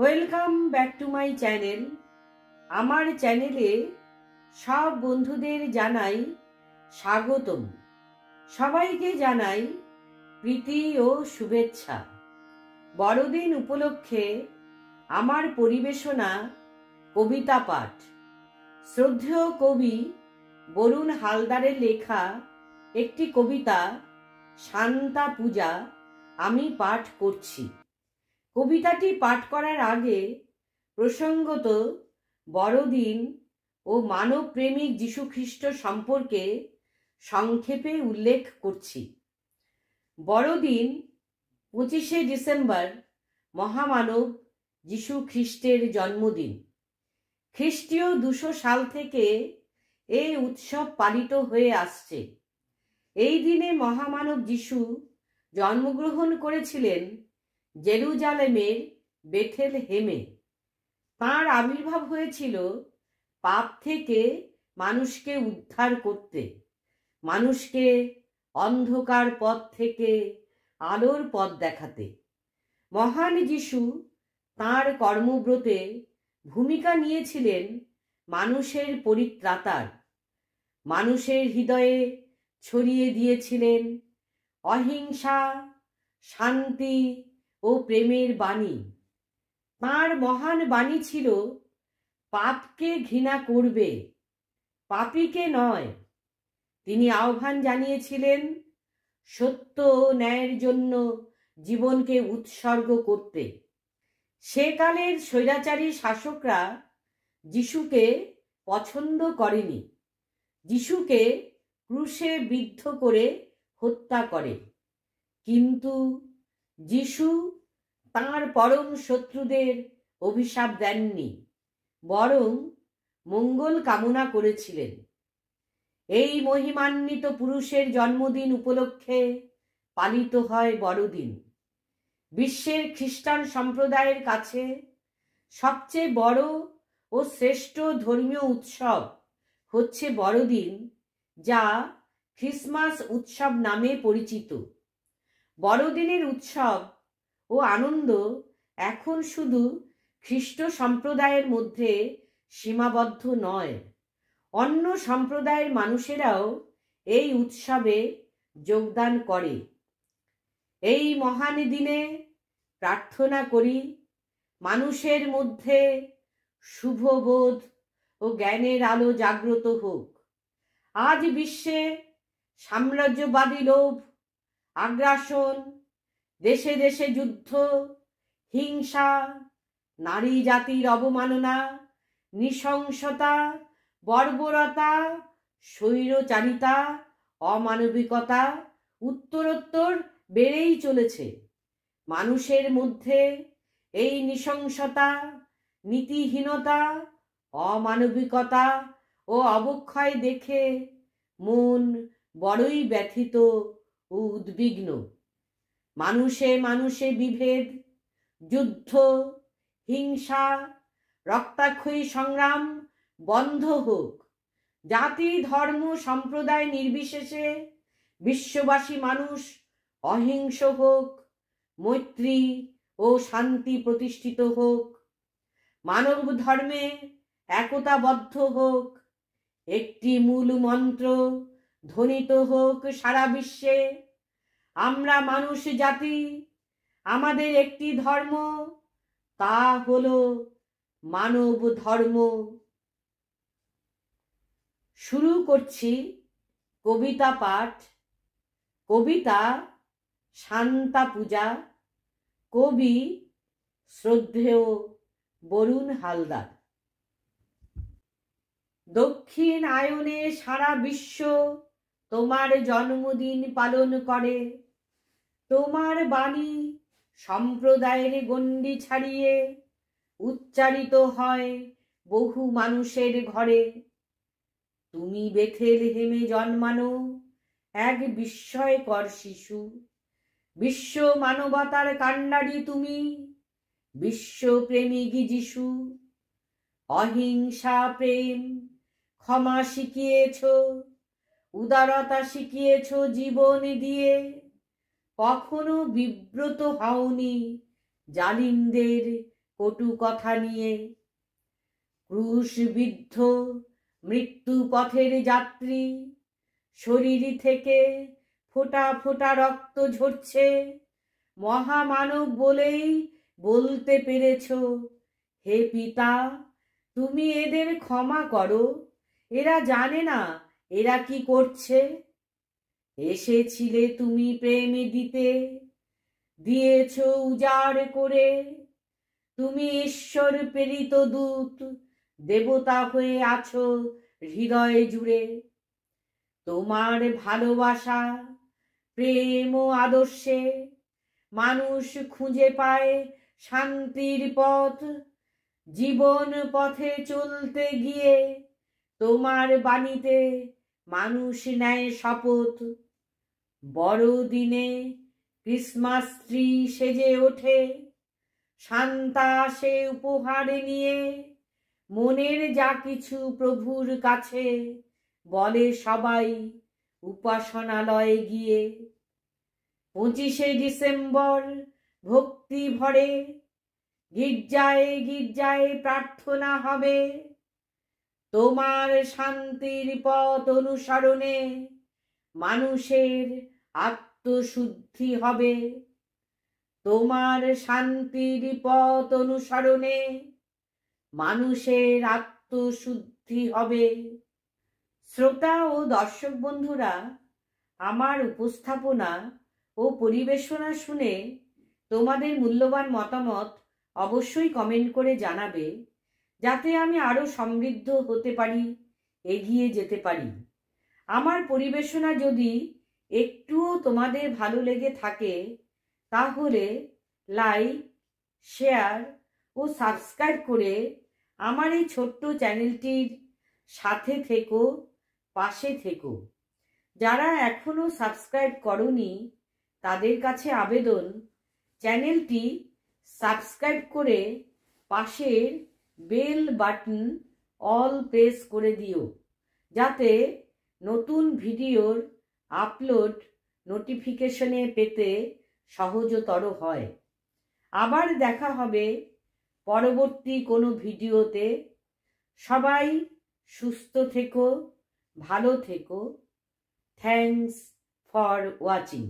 Welcome back to my channel. আমার চ্যানেলে সব বন্ধুদের জানাই স্বাগতম। সবাইকে জানাই প্রীতি ও শুভেচ্ছা। বড়দিন উপলক্ষে আমার পরিবেশনা কবিতা পাঠ। শ্রদ্ধেয় কবি বরুণ হালদারের লেখা একটি কবিতা শান্তা পূজা আমি পাঠ করছি। কবিতাটি পাঠ করার আগে প্রসঙ্গত বড়দিন ও মানবপ্রেমিক যীশু খ্রিস্ট সম্পর্কে সংক্ষেপে উল্লেখ করছি। বড়দিন 25শে ডিসেম্বর মহামানব যীশু খ্রিস্টের জন্মদিন। খ্রিস্টীয় 200 সাল থেকে এই উৎসব পালিত হয়ে আসছে। এই দিনে মহামানব যীশু জন্মগ্রহণ করেছিলেন জেরুজালেমের বেথেলহেমে। তাঁর আবির্ভাব হয়েছিল পাপ থেকে মানুষকে উদ্ধার করতে, মানুষকে অন্ধকার পথ থেকে আলোর পথ দেখাতে। মহান যীশু তাঁর কর্মব্রতে ভূমিকা নিয়েছিলেন মানুষের পরিত্রাতার। মানুষের হৃদয়ে ছড়িয়ে দিয়েছিলেন অহিংসা, শান্তি ও প্রেমের বাণী। তাঁর মহান বাণী ছিল পাপকে ঘৃণা করবে, পাপীকে নয়। তিনি আহ্বান জানিয়েছিলেন সত্য ও ন্যায়ের জন্য জীবনকে উৎসর্গ করতে। সেকালের স্বৈরাচারী শাসকরা যিশুকে পছন্দ করেনি। যিশুকে ক্রুশে বিদ্ধ করে হত্যা করে। কিন্তু যিশু তাঁর পরম শত্রুদের অভিশাপ দেননি, বরং মঙ্গল কামনা করেছিলেন। এই মহিমান্বিত পুরুষের জন্মদিন উপলক্ষে পালিত হয় বড়দিন। বিশ্বের খ্রিস্টান সম্প্রদায়ের কাছে সবচেয়ে বড় ও শ্রেষ্ঠ ধর্মীয় উৎসব হচ্ছে বড়দিন, যা খ্রিসমাস উৎসব নামে পরিচিত। বড়দিনের উৎসব ও আনন্দ এখন শুধু খ্রিস্ট সম্প্রদায়ের মধ্যে সীমাবদ্ধ নয়, অন্য সম্প্রদায়ের মানুষেরাও এই উৎসবে যোগদান করে। এই মহান দিনে প্রার্থনা করি মানুষের মধ্যে শুভবোধ ও জ্ঞানের আলো জাগ্রত হোক। আজ বিশ্বে সাম্রাজ্যবাদী লোভ, আগ্রাসন, দেশে দেশে যুদ্ধ, হিংসা, নারী জাতির অবমাননা, নৃশংসতা, বর্বরতা, স্বৈরচারিতা, অমানবিকতা উত্তরোত্তর বেড়েই চলেছে। মানুষের মধ্যে এই নৃশংসতা, নীতিহীনতা, অমানবিকতা ও অবক্ষয় দেখে মন বড়ই ব্যথিত ও উদ্বিগ্ন। মানুষে মানুষে বিভেদ, যুদ্ধ, হিংসা, রক্তাক্ষয়ী সংগ্রাম বন্ধ হোক। জাতি, ধর্ম, সম্প্রদায় নির্বিশেষে বিশ্ববাসী মানুষ অহিংস হোক, মৈত্রী ও শান্তি প্রতিষ্ঠিত হোক। মানব ধর্মে একতাবদ্ধ হোক। একটি মূল মন্ত্র ধ্বনিত হোক সারা বিশ্বে, আমরা মানুষ জাতি, আমাদের একটি ধর্ম, তা হলো মানব ধর্ম। শুরু করছি কবিতা পাঠ। কবিতা শান্তা পূজা। কবি শ্রদ্ধেয় বরুণ হালদার। দক্ষিণ আয়নে সারা বিশ্ব তোমার জন্মদিন পালন করে। তোমার বাণী সম্প্রদায়ের গণ্ডি ছাড়িয়ে উচ্চারিত হয় বহু মানুষের ঘরে। তুমি বেথেলহেমে জন্মানো এক বিস্ময়কর শিশু। বিশ্ব মানবতার কাণ্ডারি তুমি, বিশ্বপ্রেমিক যিশু। অহিংসা, প্রেম, ক্ষমা শিখিয়েছ, উদারতা শিখিয়েছ জীবন দিয়ে। কখনো বিব্রত হওনি জালিমদের কটু কথা নিয়ে। ক্রুশবিদ্ধ মৃত্যু পথের যাত্রী, শরীর থেকে ফোঁটা ফোঁটা রক্ত ঝরছে। মহামানব বলেই বলতে পেরেছ, হে পিতা তুমি এদের ক্ষমা করো, এরা জানে না এরা কি করছে। এসেছিলে তুমি প্রেম দিতে, দিয়েছ উজাড় করে। তুমি ঈশ্বর প্রেরিত দূত, দেবতা হয়ে আছো হৃদয় জুড়ে। তোমার ভালোবাসা, প্রেম ও আদর্শে মানুষ খুঁজে পায় শান্তির পথ। জীবন পথে চলতে গিয়ে তোমার বাণীতে মানুষ নেয় শপথ। বড়দিনে ক্রিসমাস ট্রি সেজে ওঠে, শান্তা আসে উপহার নিয়ে। মনের যা কিছু প্রভুর কাছে বলে সবাই উপাসনালয়ে গিয়ে। 25শে ডিসেম্বর ভক্তি ভরে গির্জায় গির্জায় প্রার্থনা হবে। তোমার শান্তির পথ অনুসরণে মানুষের আত্মশুদ্ধি হবে। তোমার শান্তির পথ অনুসরণে মানুষের আত্মশুদ্ধি হবে। শ্রোতা ও দর্শক বন্ধুরা, আমার উপস্থাপনা ও পরিবেশনা শুনে তোমাদের মূল্যবান মতামত অবশ্যই কমেন্ট করে জানাবে, যাতে আমি আরো সমৃদ্ধ হতে পারি, এগিয়ে যেতে পারি। আমার পরিবেশনা যদি একটুও তোমাদের ভালো লেগে থাকে, তাহলে লাইক, শেয়ার ও সাবস্ক্রাইব করে আমার এই ছোট্ট চ্যানেলটির সাথে থেকো, পাশে থেকো। যারা এখনো সাবস্ক্রাইব করোনি তাদের কাছে আবেদন, চ্যানেলটি সাবস্ক্রাইব করে পাশের বেল বাটন অল প্রেস করে দিও, যাতে নতুন ভিডিওর আপলোড নোটিফিকেশনে পেতে সহজতর হয়। আবার দেখা হবে পরবর্তী কোনো ভিডিওতে। সবাই সুস্থ থেকো, ভালো থেকো। Thanks for watching.